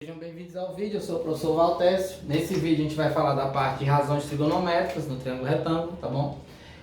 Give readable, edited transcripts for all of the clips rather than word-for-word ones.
Sejam bem-vindos ao vídeo, eu sou o professor Valtécio. Nesse vídeo a gente vai falar da parte de razões trigonométricas no triângulo retângulo, tá bom?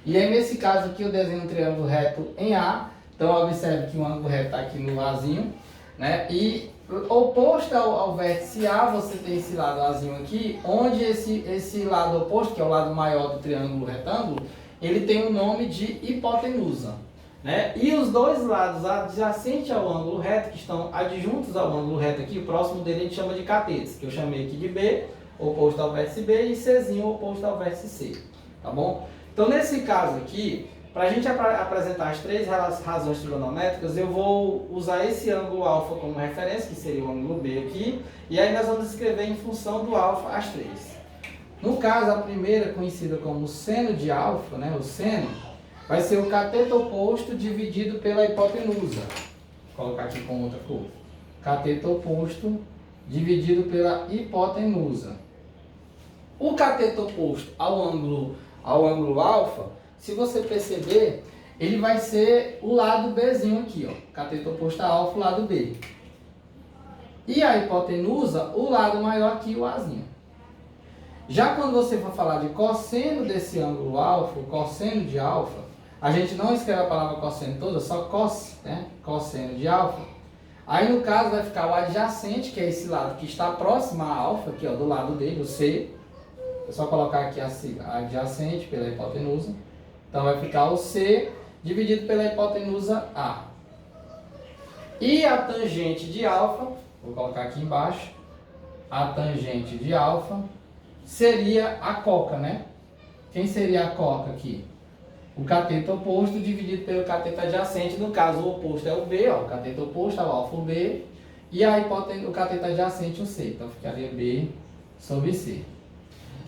E aí nesse caso aqui eu desenho um triângulo reto em A, então observe que o ângulo reto está aqui no Azinho, né? E oposto ao vértice A, você tem esse lado Azinho aqui, onde esse lado oposto, que é o lado maior do triângulo retângulo, ele tem o nome de hipotenusa. Né? E os dois lados adjacentes ao ângulo reto, que estão adjuntos ao ângulo reto aqui, o próximo dele a gente chama de catetos, que eu chamei aqui de B, oposto ao vértice B, e Czinho, oposto ao vértice C. Tá bom? Então, nesse caso aqui, para a gente apresentar as três razões trigonométricas, eu vou usar esse ângulo alfa como referência, que seria o ângulo B aqui, e aí nós vamos escrever em função do alfa as três. No caso, a primeira, conhecida como seno de alfa, né, o seno, vai ser o cateto oposto dividido pela hipotenusa. Vou colocar aqui com outra cor. Cateto oposto dividido pela hipotenusa. O cateto oposto ao ângulo alfa, se você perceber, ele vai ser o lado Bzinho aqui, ó. Cateto oposto a alfa, o lado B. E a hipotenusa, o lado maior aqui, o Azinho. Já quando você for falar de cosseno desse ângulo alfa, o cosseno de alfa, a gente não escreve a palavra cosseno toda, só cos, né? Cosseno de alfa. Aí no caso vai ficar o adjacente, que é esse lado que está próximo a alfa, aqui ó, do lado dele, o C. É só colocar aqui a sigla adjacente pela hipotenusa. Então vai ficar o C dividido pela hipotenusa A. E a tangente de alfa, vou colocar aqui embaixo, a tangente de alfa seria a coca, né? Quem seria a coca aqui? O cateto oposto dividido pelo cateto adjacente, no caso o oposto é o B, ó, o cateto oposto é o alfa, o B, e o cateto adjacente o C, então ficaria B sobre C.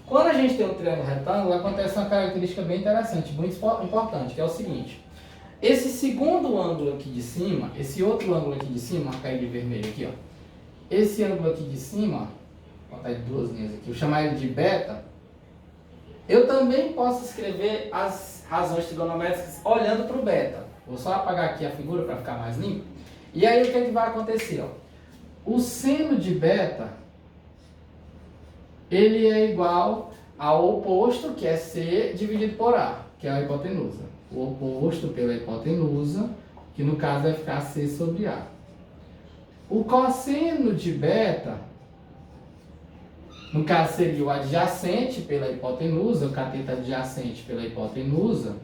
Quando a gente tem um triângulo retângulo, acontece uma característica bem interessante, muito importante, que é o seguinte: esse segundo ângulo aqui de cima, esse outro ângulo aqui de cima, marcar ele de vermelho aqui, ó, esse ângulo aqui de cima, vou botar de duas linhas aqui, eu chamar ele de beta, eu também posso escrever as razões trigonométricas olhando para o beta. Vou só apagar aqui a figura para ficar mais limpo. E aí o que, é que vai acontecer? Ó? O seno de beta, ele é igual ao oposto, que é C, dividido por A, que é a hipotenusa. O oposto pela hipotenusa, que no caso vai ficar C sobre A. O cosseno de beta, no caso seria o adjacente pela hipotenusa, o cateto adjacente pela hipotenusa.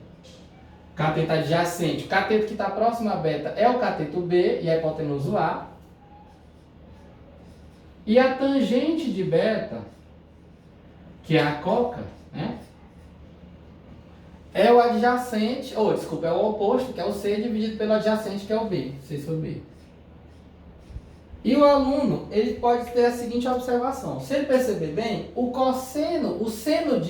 Cateto adjacente, o cateto que está próximo a beta é o cateto B e a hipotenusa o A. E a tangente de beta, que é a coca, né? É o adjacente, é o oposto, que é o C, dividido pelo adjacente, que é o B, C sobre B. E o aluno, ele pode ter a seguinte observação: se ele perceber bem, o seno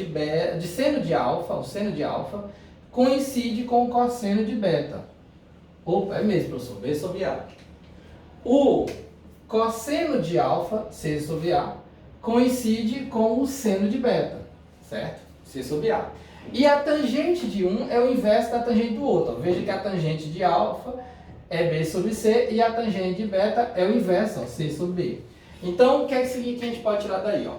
de alfa coincide com o cosseno de beta. Opa, é mesmo, professor, B sobre A. O cosseno de alfa, C sobre A, coincide com o seno de beta, certo? C sobre A. E a tangente de um é o inverso da tangente do outro. Veja que a tangente de alfa é B sobre C e a tangente de beta é o inverso, ó, C sobre B. Então, o que é isso aqui que a gente pode tirar daí? Ó?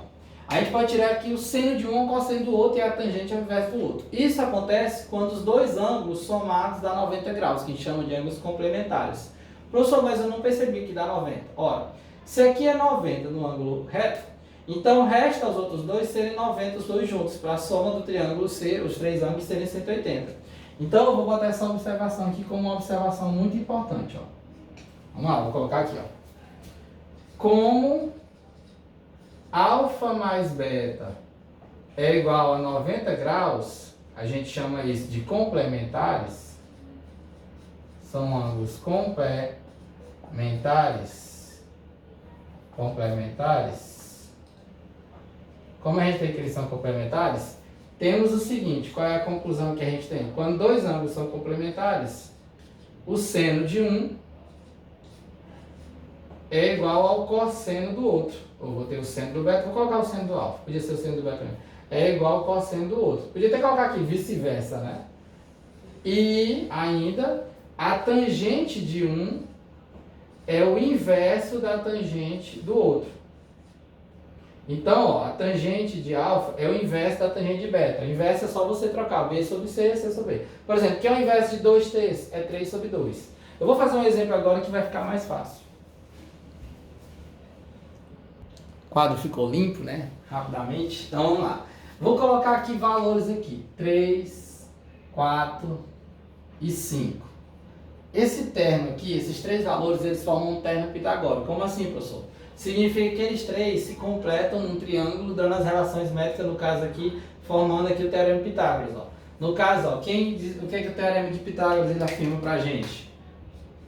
A gente pode tirar aqui o seno de um, o cosseno do outro e a tangente é o inverso do outro. Isso acontece quando os dois ângulos somados dá 90 graus, que a gente chama de ângulos complementares. Professor, mas eu não percebi que dá 90. Ora, se aqui é 90 no ângulo reto, então resta os outros dois serem 90 os dois juntos, para a soma do triângulo C, os três ângulos serem 180. Então, eu vou botar essa observação aqui como uma observação muito importante. Ó. Vamos lá, vou colocar aqui. Ó. Como alfa mais beta é igual a 90 graus, a gente chama isso de complementares. São ângulos complementares. Como a gente tem que eles são complementares, temos o seguinte: qual é a conclusão que a gente tem? Quando dois ângulos são complementares, o seno de um é igual ao cosseno do outro. Eu vou ter o seno do beta, vou colocar o seno do alfa, podia ser o seno do beta também. É igual ao cosseno do outro. Podia até colocar aqui vice-versa, né? E ainda, a tangente de um é o inverso da tangente do outro. Então, ó, a tangente de alfa é o inverso da tangente de beta. O inverso é só você trocar B sobre C, C sobre B. Por exemplo, o que é o inverso de 2t? É 3 sobre 2. Eu vou fazer um exemplo agora que vai ficar mais fácil. O quadro ficou limpo, né? Rapidamente. Então, vamos lá. Vou colocar aqui valores aqui. 3, 4 e 5. Esse termo aqui, esses três valores, eles formam um termo pitagórico. Como assim, professor? Significa que eles três se completam num triângulo, dando as relações métricas, no caso aqui, formando aqui o teorema de Pitágoras. Ó. No caso, ó, o que é que o teorema de Pitágoras ele afirma pra gente?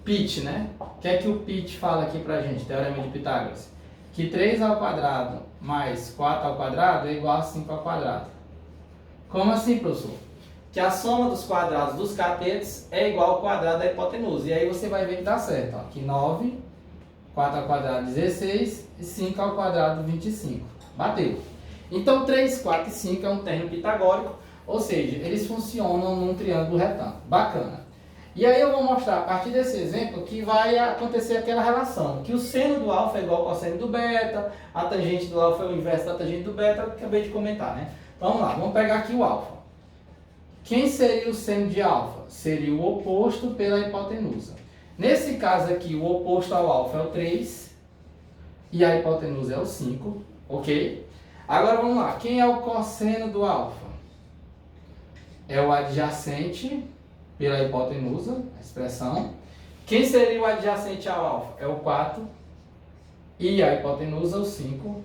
Pitch, né? O que é que o Pitch fala aqui pra gente, teorema de Pitágoras? Que 3 ao quadrado mais 4 ao quadrado é igual a 5 ao quadrado. Como assim, professor? Que a soma dos quadrados dos catetos é igual ao quadrado da hipotenusa. E aí você vai ver que dá certo. Ó. Que 9, 4 ao quadrado 16 e 5 ao quadrado 25. Bateu. Então 3, 4 e 5 é um termo pitagórico, ou seja, eles funcionam num triângulo retângulo. Bacana. E aí eu vou mostrar a partir desse exemplo que vai acontecer aquela relação, que o seno do alfa é igual ao cosseno do beta, a tangente do alfa é o inverso da tangente do beta, que eu acabei de comentar, né? Então, vamos lá, vamos pegar aqui o alfa. Quem seria o seno de alfa? Seria o oposto pela hipotenusa. Nesse caso aqui, o oposto ao alfa é o 3 e a hipotenusa é o 5, ok? Agora vamos lá, quem é o cosseno do alfa? É o adjacente pela hipotenusa, a expressão. Quem seria o adjacente ao alfa? É o 4 e a hipotenusa o 5.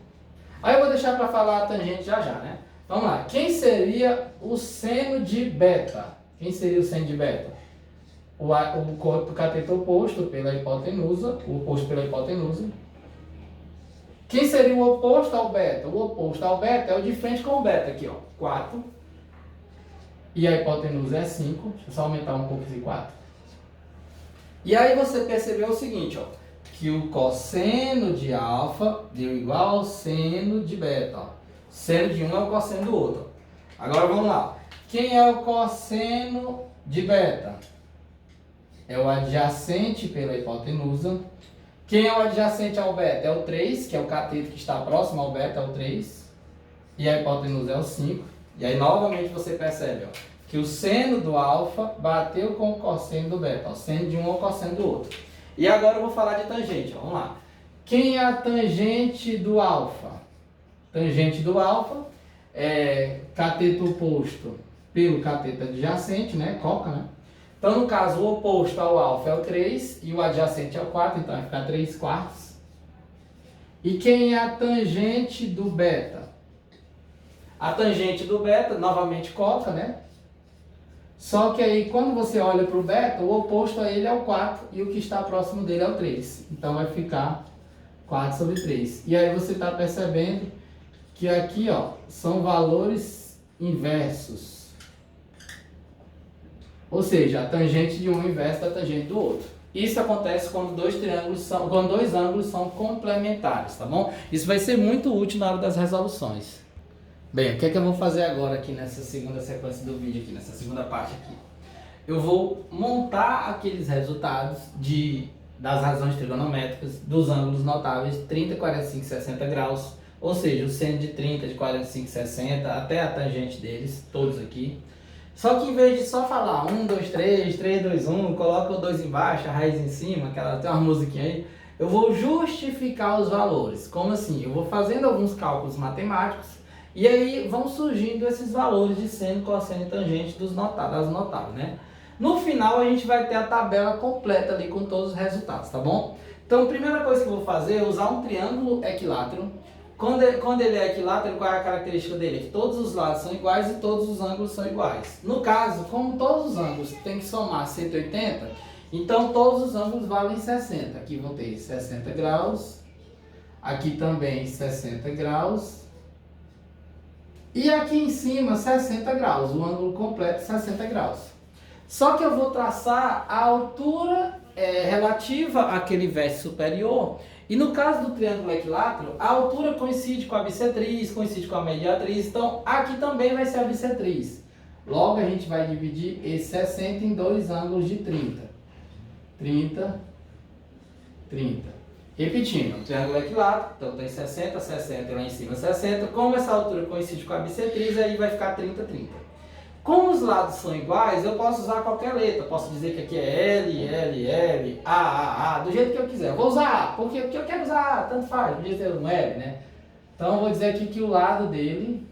Aí eu vou deixar para falar a tangente já já, né? Vamos lá, quem seria o seno de beta? Quem seria o seno de beta? O cateto oposto pela hipotenusa, o oposto pela hipotenusa. Quem seria o oposto ao beta? O oposto ao beta é o de frente com o beta aqui, ó, 4. E a hipotenusa é 5. Deixa eu só aumentar um pouco esse 4. E aí você percebeu o seguinte, ó, que o cosseno de alfa deu igual ao seno de beta, ó. Seno de um é o cosseno do outro. Agora vamos lá. Quem é o cosseno de beta? É o adjacente pela hipotenusa. Quem é o adjacente ao beta? É o 3, que é o cateto que está próximo ao beta, é o 3. E a hipotenusa é o 5. E aí novamente você percebe, ó, que o seno do alfa bateu com o cosseno do beta. O seno de um é o cosseno do outro. E agora eu vou falar de tangente. Ó. Vamos lá. Quem é a tangente do alfa? Tangente do alfa é cateto oposto pelo cateto adjacente, né? Coca, né? Então, no caso, o oposto ao alfa é o 3 e o adjacente é o 4, então vai ficar 3 quartos. E quem é a tangente do beta? A tangente do beta, novamente coca, né? Só que aí, quando você olha para o beta, o oposto a ele é o 4 e o que está próximo dele é o 3. Então, vai ficar 4 sobre 3. E aí você está percebendo que aqui, ó, são valores inversos. Ou seja, a tangente de um inversa da tangente do outro. Isso acontece quando quando dois ângulos são complementares, tá bom? Isso vai ser muito útil na hora das resoluções. Bem, o que é que eu vou fazer agora aqui nessa segunda sequência do vídeo aqui, nessa segunda parte aqui? Eu vou montar aqueles resultados das razões trigonométricas dos ângulos notáveis 30, 45 e 60 graus, ou seja, o seno de 30, de 45 e 60, até a tangente deles, todos aqui. Só que em vez de só falar 1, 2, 3, 3, 2, 1, coloca o 2 embaixo, a raiz em cima, tem uma musiquinha aí, eu vou justificar os valores. Como assim? Eu vou fazendo alguns cálculos matemáticos e aí vão surgindo esses valores de seno, cosseno e tangente das notáveis, né? No final a gente vai ter a tabela completa ali com todos os resultados, tá bom? Então a primeira coisa que eu vou fazer é usar um triângulo equilátero. Quando ele é equilátero, qual é a característica dele? Que todos os lados são iguais e todos os ângulos são iguais. No caso, como todos os ângulos têm que somar 180, então todos os ângulos valem 60. Aqui vão ter 60 graus, aqui também 60 graus, e aqui em cima 60 graus, o ângulo completo 60 graus. Só que eu vou traçar a altura relativa àquele vértice superior. E no caso do triângulo equilátero, a altura coincide com a bissetriz, coincide com a mediatriz, então aqui também vai ser a bissetriz. Logo a gente vai dividir esse 60 em dois ângulos de 30. 30, 30. Repetindo, o triângulo equilátero, então tem 60, 60 e lá em cima 60. Como essa altura coincide com a bissetriz, aí vai ficar 30, 30. Como os lados são iguais, eu posso usar qualquer letra. Posso dizer que aqui é L, L, L, A, do jeito que eu quiser. Eu vou usar A, porque eu quero usar A, tanto faz, podia ser um L, né? Então eu vou dizer aqui que o lado dele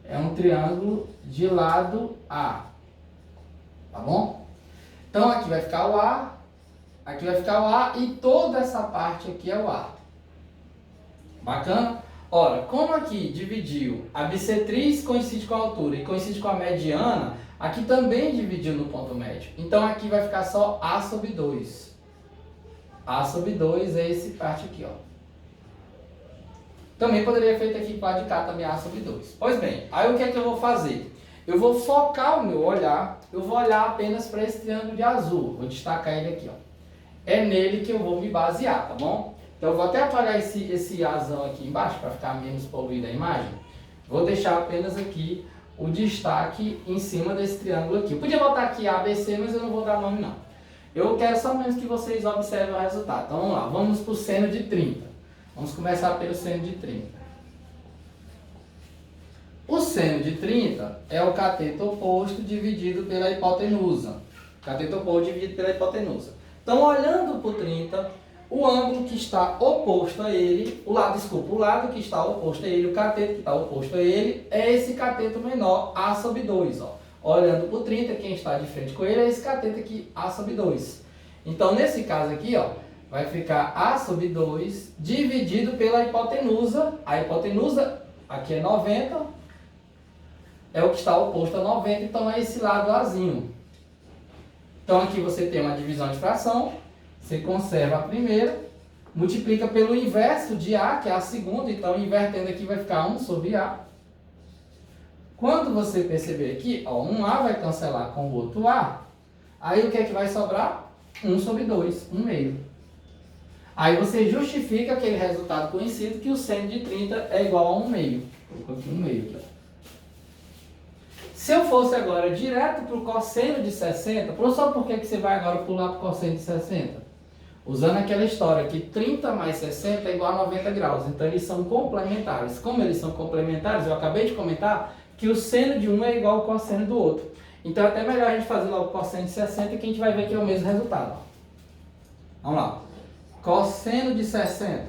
é um triângulo de lado A. Tá bom? Então aqui vai ficar o A, aqui vai ficar o A e toda essa parte aqui é o A. Bacana? Ora, como aqui dividiu a bissetriz coincide com a altura e coincide com a mediana, aqui também dividiu no ponto médio. Então aqui vai ficar só A sobre 2. A sobre 2 é esse parte aqui, ó. Também poderia feito aqui com a de cá também A sobre 2. Pois bem, aí o que é que eu vou fazer? Eu vou focar o meu olhar, eu vou olhar apenas para esse triângulo de azul. Vou destacar ele aqui, ó. É nele que eu vou me basear, tá bom? Então eu vou até apagar esse azão aqui embaixo para ficar menos poluída a imagem. Vou deixar apenas aqui o destaque em cima desse triângulo aqui. Eu podia botar aqui ABC, mas eu não vou dar nome não. Eu quero só mesmo que vocês observem o resultado. Então vamos lá, vamos para o seno de 30. Vamos começar pelo seno de 30. O seno de 30 é o cateto oposto dividido pela hipotenusa. Cateto oposto dividido pela hipotenusa. Então olhando para o 30... o ângulo que está oposto a ele, o lado que está oposto a ele, o cateto que está oposto a ele, é esse cateto menor, A sobre 2. Ó. Olhando para o 30, quem está de frente com ele é esse cateto aqui, A sobre 2. Então, nesse caso aqui, ó, vai ficar A sobre 2 dividido pela hipotenusa. A hipotenusa aqui é 90, é o que está oposto a 90, então é esse lado Azinho. Então, aqui você tem uma divisão de fração. Você conserva a primeira, multiplica pelo inverso de A, que é a segunda, então invertendo aqui vai ficar 1 sobre A. Quando você perceber aqui, ó, um A vai cancelar com o outro A, aí o que é que vai sobrar? 1 sobre 2, 1 meio. Aí você justifica aquele resultado conhecido que o seno de 30 é igual a 1 meio. Vou colocar 1 meio aqui, ó. Se eu fosse agora direto para o cosseno de 60, professor, por que você vai agora pular para o cosseno de 60? Usando aquela história que 30 mais 60 é igual a 90 graus. Então eles são complementares. Como eles são complementares, eu acabei de comentar que o seno de um é igual ao cosseno do outro. Então é até melhor a gente fazer logo o cosseno de 60 que a gente vai ver que é o mesmo resultado. Vamos lá. Cosseno de 60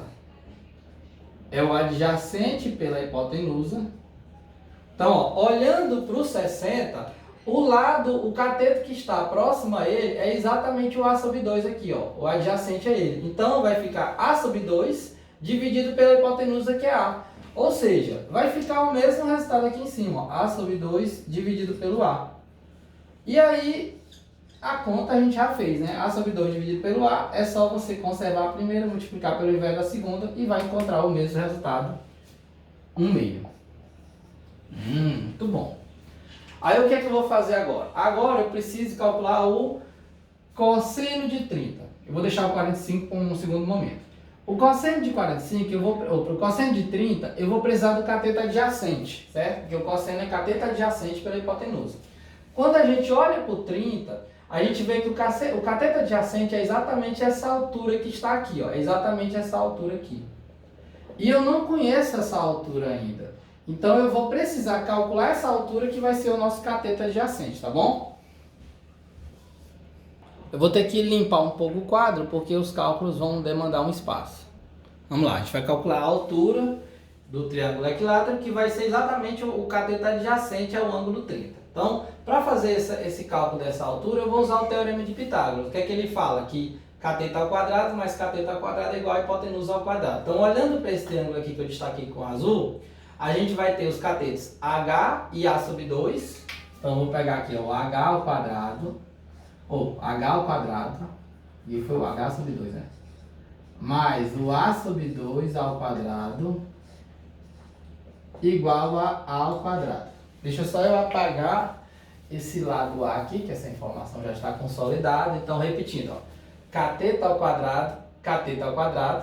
é o adjacente pela hipotenusa. Então, ó, olhando para o 60, o cateto que está próximo a ele é exatamente o A sobre 2 aqui, ó, o adjacente a ele. Então, vai ficar A sobre 2 dividido pela hipotenusa que é A. Ou seja, vai ficar o mesmo resultado aqui em cima, ó, A sobre 2 dividido pelo A. E aí, a conta a gente já fez, né? A sobre 2 dividido pelo A, é só você conservar a primeira, multiplicar pelo inverso da segunda e vai encontrar o mesmo resultado, 1 meio. Muito bom. Aí o que é que eu vou fazer agora? Agora eu preciso calcular o cosseno de 30. Eu vou deixar o 45 para um segundo momento. O cosseno de 45, para o cosseno de 30, eu vou precisar do cateto adjacente, certo? Porque o cosseno é cateto adjacente pela hipotenusa. Quando a gente olha para o 30, a gente vê que o cateto adjacente é exatamente essa altura que está aqui, ó. É exatamente essa altura aqui. E eu não conheço essa altura ainda. Então eu vou precisar calcular essa altura que vai ser o nosso cateto adjacente, tá bom? Eu vou ter que limpar um pouco o quadro porque os cálculos vão demandar um espaço. Vamos lá, a gente vai calcular a altura do triângulo equilátero que vai ser exatamente o cateto adjacente ao ângulo 30. Então, para fazer esse cálculo dessa altura, eu vou usar o teorema de Pitágoras. O que é que ele fala? Que cateto ao quadrado mais cateto ao quadrado é igual a hipotenusa ao quadrado. Então, olhando para esse triângulo aqui que eu destaquei com azul, a gente vai ter os catetos H e A sobre 2. Então, eu vou pegar aqui ó, o H ao quadrado, ou H ao quadrado, e foi o H sobre 2, né? Mais o A sobre 2 ao quadrado, igual a A ao quadrado. Deixa só eu apagar esse lado A aqui, que essa informação já está consolidada. Então, repetindo, ó, cateto ao quadrado,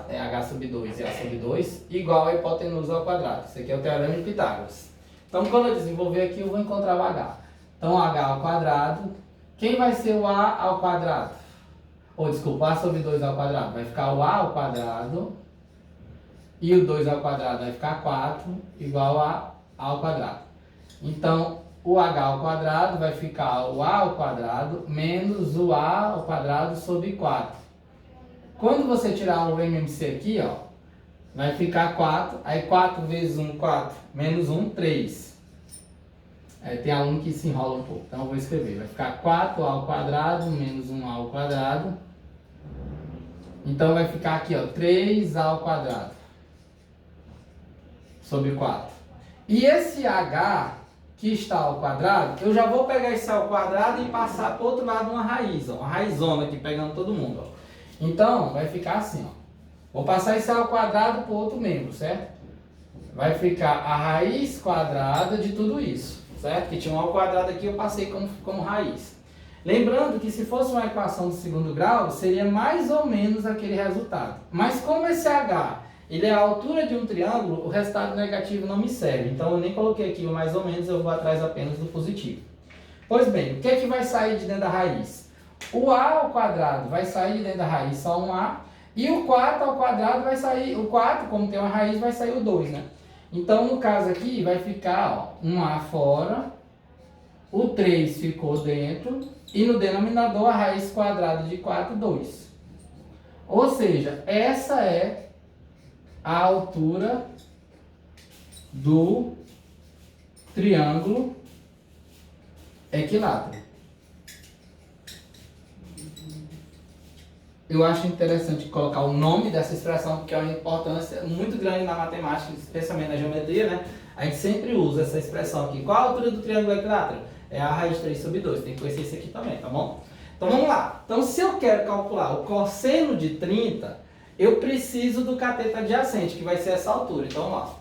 é H sobre 2 e A sobre 2, igual a hipotenusa ao quadrado. Isso aqui é o teorema de Pitágoras. Então, quando eu desenvolver aqui, eu vou encontrar o H. Então, H ao quadrado, quem vai ser o A ao quadrado? ou desculpa, A sobre 2 ao quadrado vai ficar o A ao quadrado, e o 2 ao quadrado vai ficar 4, igual a ao quadrado. Então, o H ao quadrado vai ficar o A ao quadrado menos o A ao quadrado sobre 4. Quando você tirar o MMC aqui, ó, vai ficar 4, aí 4 vezes 1, 4, menos 1, 3. Aí tem aluno que se enrola um pouco, então eu vou escrever. Vai ficar 4A ao quadrado menos 1A ao quadrado. Então vai ficar aqui, ó, 3A ao quadrado sobre 4. E esse H que está ao quadrado, eu já vou pegar esse ao quadrado e passar para o outro lado uma raiz, ó, uma raizona aqui pegando todo mundo, ó. Então vai ficar assim, ó. Vou passar esse ao quadrado para o outro membro, certo? Vai ficar a raiz quadrada de tudo isso, certo? Que tinha um ao quadrado aqui, eu passei como raiz. Lembrando que se fosse uma equação de segundo grau, seria mais ou menos aquele resultado. Mas como esse H, ele é a altura de um triângulo, o resultado negativo não me serve. Então eu nem coloquei aqui o mais ou menos, eu vou atrás apenas do positivo. Pois bem, o que é que vai sair de dentro da raiz? O A ao quadrado vai sair de dentro da raiz só um A, e o 4 ao quadrado vai sair, o 4, como tem uma raiz, vai sair o 2, né? Então no caso aqui vai ficar, ó, um A fora, o 3 ficou dentro, e no denominador a raiz quadrada de 4, 2. Ou seja, essa é a altura do triângulo equilátero. Eu acho interessante colocar o nome dessa expressão, porque é uma importância muito grande na matemática, especialmente na geometria, né? A gente sempre usa essa expressão aqui. Qual a altura do triângulo equilátero? É a raiz de 3 sobre 2. Tem que conhecer isso aqui também, tá bom? Então vamos lá. Então se eu quero calcular o cosseno de 30, eu preciso do cateto adjacente, que vai ser essa altura. Então vamos lá.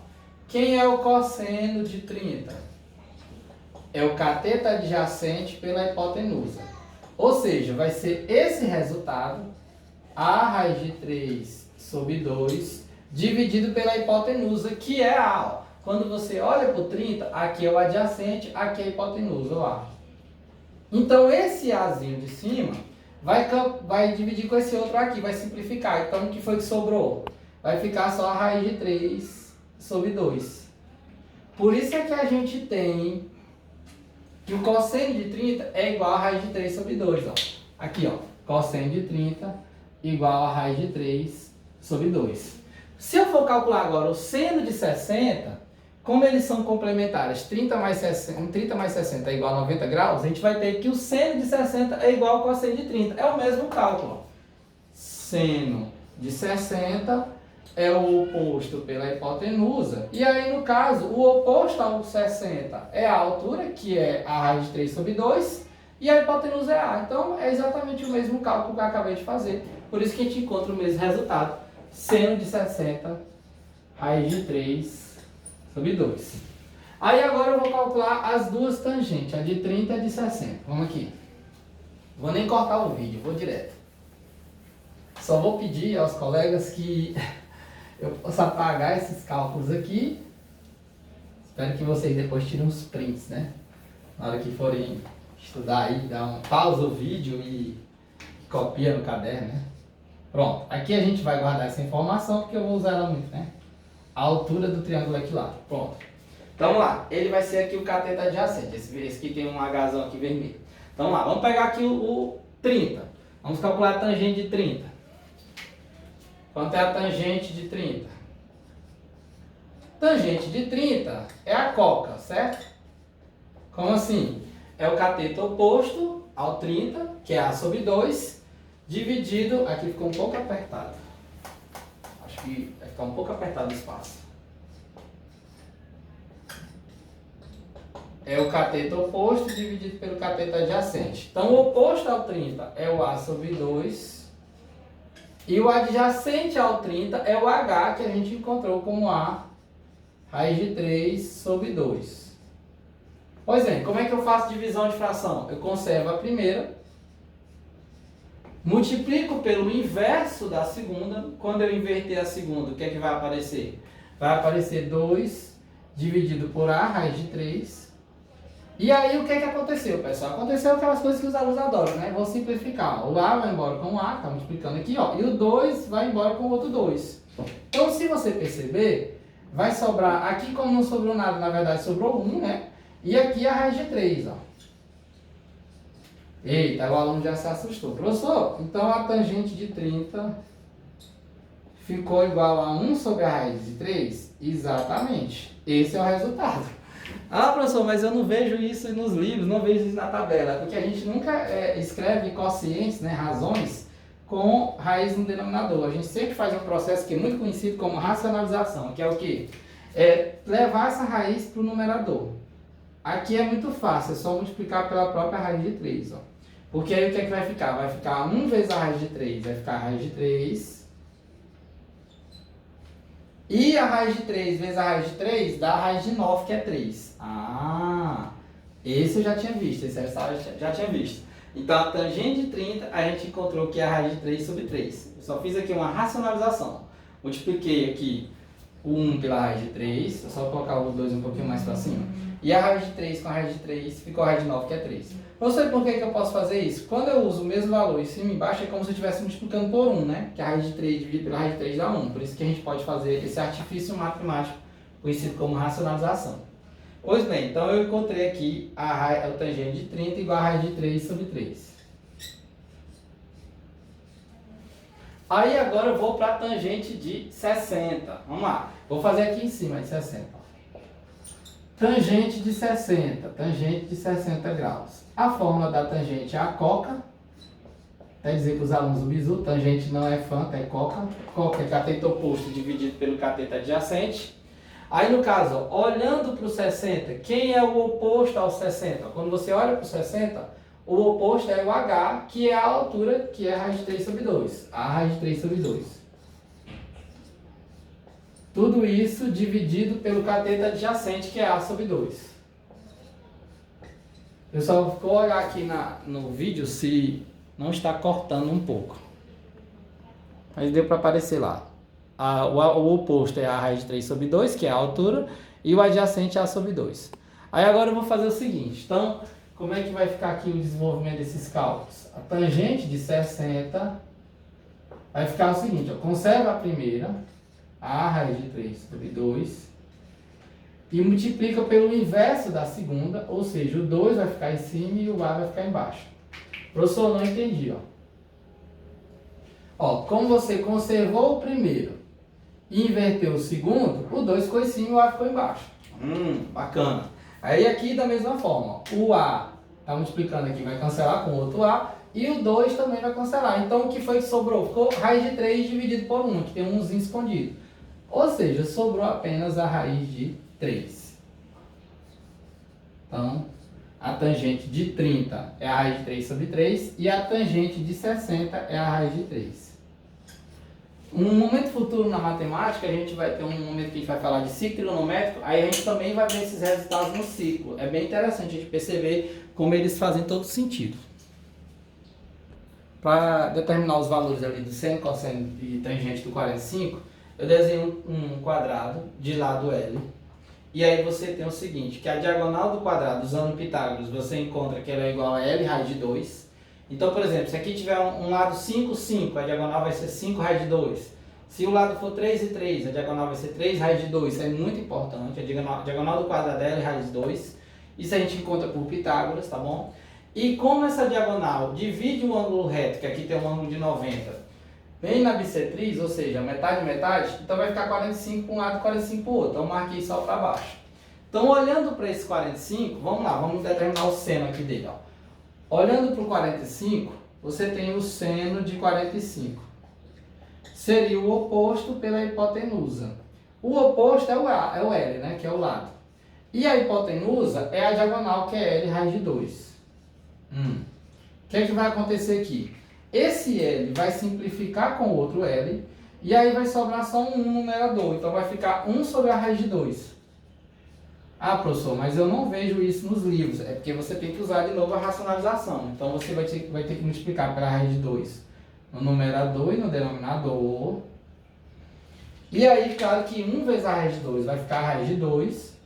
Quem é o cosseno de 30? É o cateto adjacente pela hipotenusa. Ou seja, vai ser esse resultado, A raiz de 3 sobre 2, dividido pela hipotenusa, que é A. Quando você olha para o 30, aqui é o adjacente, aqui é a hipotenusa, o A. Então esse Azinho de cima vai dividir com esse outro aqui, vai simplificar. Então o que foi que sobrou? Vai ficar só a raiz de 3 sobre 2. Por isso é que a gente tem que o cosseno de 30 é igual a raiz de 3 sobre 2. Ó. Aqui, ó, cosseno de 30 igual a raiz de 3 sobre 2. Se eu for calcular agora o seno de 60, como eles são complementares, 30 mais 60 é igual a 90 graus, a gente vai ter que o seno de 60 é igual ao cosseno de 30. É o mesmo cálculo. Seno de 60 é o oposto pela hipotenusa. E aí, no caso, o oposto ao 60 é a altura, que é a raiz de 3 sobre 2, e a hipotenusa é A. Então, é exatamente o mesmo cálculo que eu acabei de fazer. Por isso que a gente encontra o mesmo resultado. Seno de 60, raiz de 3 sobre 2. Aí agora eu vou calcular as duas tangentes, a de 30 e a de 60. Vamos aqui. Vou nem cortar o vídeo, vou direto. Só vou pedir aos colegas que eu possa apagar esses cálculos aqui. Espero que vocês depois tirem uns prints, né? Na hora que forem estudar aí, dá um pausa o vídeo e copia no caderno, né? Pronto, aqui a gente vai guardar essa informação porque eu vou usar ela muito, né? A altura do triângulo equilátero. Pronto. Então vamos lá, ele vai ser aqui o cateto adjacente. Esse aqui tem um Hzão aqui vermelho. Então vamos lá, vamos pegar aqui o 30. Vamos calcular a tangente de 30. Quanto é a tangente de 30? Tangente de 30 é a coca, certo? Como assim? É o cateto oposto ao 30, que é A sobre 2, dividido... Aqui ficou um pouco apertado. Acho que vai ficar um pouco apertado o espaço. É o cateto oposto dividido pelo cateto adjacente. Então, o oposto ao 30 é o A sobre 2. E o adjacente ao 30 é o H, que a gente encontrou como A raiz de 3 sobre 2. Pois bem, como é que eu faço divisão de fração? Eu conservo a primeira, multiplico pelo inverso da segunda. Quando eu inverter a segunda, o que é que vai aparecer? Vai aparecer 2 dividido por A raiz de 3. E aí, o que aconteceu, pessoal? Aconteceu aquelas coisas que os alunos adoram, né? Vou simplificar. O A vai embora com o A, tá multiplicando aqui, ó. E o 2 vai embora com o outro 2. Então, se você perceber, vai sobrar... Aqui, como não sobrou nada, na verdade, sobrou 1, né? E aqui a raiz de 3, ó. Eita, o aluno já se assustou. Professor, então a tangente de 30 ficou igual a 1 sobre a raiz de 3? Exatamente. Esse é o resultado. Ah, professor, mas eu não vejo isso nos livros, não vejo isso na tabela. Porque a gente nunca escreve quocientes, né, razões, com raiz no denominador. A gente sempre faz um processo que é muito conhecido como racionalização, que é o quê? É levar essa raiz para o numerador. Aqui é muito fácil, é só multiplicar pela própria raiz de 3. Ó. Porque aí o que é que vai ficar? Vai ficar 1 vezes a raiz de 3, vai ficar a raiz de 3... E a raiz de 3 vezes a raiz de 3 dá a raiz de 9, que é 3. Ah, esse eu já tinha visto, esse eu já tinha visto. Então, a tangente de 30, a gente encontrou que é a raiz de 3 sobre 3. Eu só fiz aqui uma racionalização. Multipliquei aqui o 1 pela raiz de 3, é só colocar o 2 um pouquinho mais para cima. E a raiz de 3 com a raiz de 3 ficou a raiz de 9, que é 3. Não sei por que eu posso fazer isso. Quando eu uso o mesmo valor em cima e embaixo, é como se eu estivesse multiplicando por 1, né? Que a raiz de 3 dividido pela raiz de 3 dá 1. Por isso que a gente pode fazer esse artifício matemático, conhecido como racionalização. Pois bem, então eu encontrei aqui a tangente de 30 igual a raiz de 3 sobre 3. Aí agora eu vou para a tangente de 60. Vamos lá. Vou fazer aqui em cima de 60. Tangente de 60. Tangente de 60 graus. A fórmula da tangente é a coca. Quer dizer que os alunos do bizu, tangente não é fã, é coca. Coca é cateto oposto dividido pelo cateto adjacente. Aí no caso, ó, olhando para o 60, quem é o oposto ao 60? Quando você olha para o 60, o oposto é o H, que é a altura, que é a raiz de 3 sobre 2. A raiz de 3 sobre 2. Tudo isso dividido pelo cateto adjacente, que é A sobre 2. Eu só vou olhar aqui no vídeo se não está cortando um pouco. Mas deu para aparecer lá. O oposto é a raiz de 3 sobre 2, que é a altura, e o adjacente é A sobre 2. Aí agora eu vou fazer o seguinte. Então, como é que vai ficar aqui o desenvolvimento desses cálculos? A tangente de 60 vai ficar o seguinte, ó, conserva a primeira, a raiz de 3 sobre 2, e multiplica pelo inverso da segunda, ou seja, o 2 vai ficar em cima e o A vai ficar embaixo. Professor, não entendi, ó. Ó, como você conservou o primeiro e inverteu o segundo, o 2 ficou em cima e o A ficou embaixo. Bacana. Aí aqui da mesma forma, ó, o A está multiplicando aqui, vai cancelar com o outro A, e o 2 também vai cancelar. Então, o que foi que sobrou? Ficou raiz de 3 dividido por 1, que tem um 1zinho escondido. Ou seja, sobrou apenas a raiz de 3. Então, a tangente de 30 é a raiz de 3 sobre 3 e a tangente de 60 é a raiz de 3. Um momento futuro na matemática, a gente vai ter um momento que a gente vai falar de ciclo trigonométrico, aí a gente também vai ver esses resultados no ciclo. É bem interessante a gente perceber como eles fazem todo sentido. Para determinar os valores ali do seno, cosseno e tangente do 45, eu desenho um quadrado de lado L. E aí você tem o seguinte, que a diagonal do quadrado, usando Pitágoras, você encontra que ela é igual a L raiz de 2. Então, por exemplo, se aqui tiver um lado 5, 5, a diagonal vai ser 5 raiz de 2. Se o lado for 3 e 3, a diagonal vai ser 3 raiz de 2. Isso é muito importante. A diagonal do quadrado é L raiz de 2. Isso a gente encontra por Pitágoras, tá bom? E como essa diagonal divide um ângulo reto, que aqui tem um ângulo de 90, bem na bissetriz, ou seja, metade, metade, então vai ficar 45 para um lado e 45 para o outro. Então marquei só para baixo. Então olhando para esse 45, vamos lá, vamos determinar o seno aqui dele. Ó. Olhando para o 45, você tem o seno de 45. Seria o oposto pela hipotenusa. O oposto é o L, né, que é o lado. E a hipotenusa é a diagonal, que é L raiz de 2. O que é que vai acontecer aqui? Esse L vai simplificar com o outro L, e aí vai sobrar só um 1 no numerador. Então vai ficar 1 sobre a raiz de 2. Ah, professor, mas eu não vejo isso nos livros. É porque você tem que usar de novo a racionalização. Então você vai ter que multiplicar pela raiz de 2 no numerador e no denominador. E aí, claro que 1 vezes a raiz de 2 vai ficar a raiz de 2.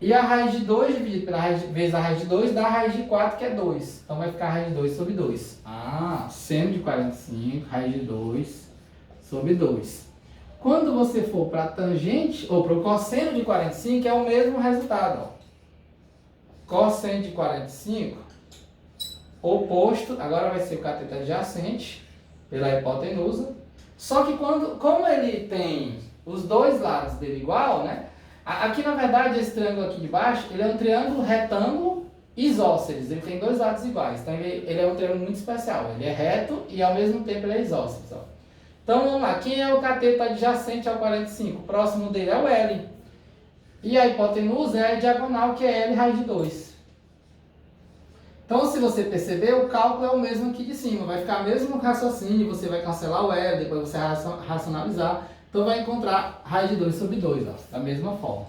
E a raiz de 2 dividido pela raiz, vezes a raiz de 2 dá a raiz de 4, que é 2. Então vai ficar a raiz de 2 sobre 2. Ah, seno de 45, raiz de 2 sobre 2. Quando você for para a tangente, ou para o cosseno de 45, é o mesmo resultado. Ó. Cosseno de 45, oposto, agora vai ser o cateto adjacente, pela hipotenusa. Só que como ele tem os dois lados dele igual, né? Aqui, na verdade, esse triângulo aqui de baixo, ele é um triângulo retângulo isósceles. Ele tem dois lados iguais. Então, ele é um triângulo muito especial. Ele é reto e, ao mesmo tempo, ele é isósceles. Ó. Então, vamos lá. Quem é o cateto adjacente ao 45? O próximo dele é o L. E a hipotenusa é a diagonal, que é L raiz de 2. Então, se você perceber, o cálculo é o mesmo aqui de cima. Vai ficar o mesmo raciocínio. Você vai cancelar o L, depois você vai racionalizar. Então, vai encontrar raiz de 2 sobre 2, ó, da mesma forma.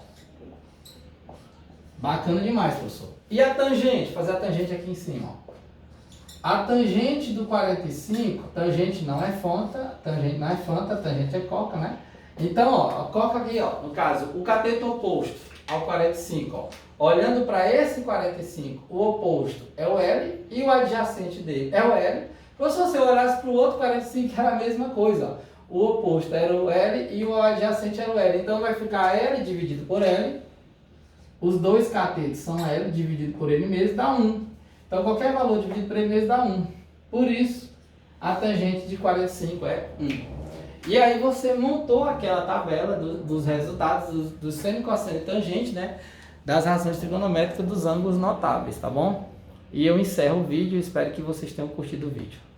Bacana demais, professor. E a tangente? Fazer a tangente aqui em cima, ó. A tangente do 45, tangente não é fanta, tangente é coca, né? Então, ó, a coca aqui, ó, no caso, o cateto oposto ao 45, ó. Olhando para esse 45, o oposto é o L e o adjacente dele é o L. Então, se você olhasse para o outro 45, era a mesma coisa, ó. O oposto era o L e o adjacente era o L. Então vai ficar L dividido por L. Os dois catetos são L dividido por ele mesmo, dá 1. Então qualquer valor dividido por ele mesmo dá 1. Por isso, a tangente de 45 é 1. E aí você montou aquela tabela dos resultados do seno, cosseno e tangente, né? Das razões trigonométricas dos ângulos notáveis, tá bom? E eu encerro o vídeo e espero que vocês tenham curtido o vídeo.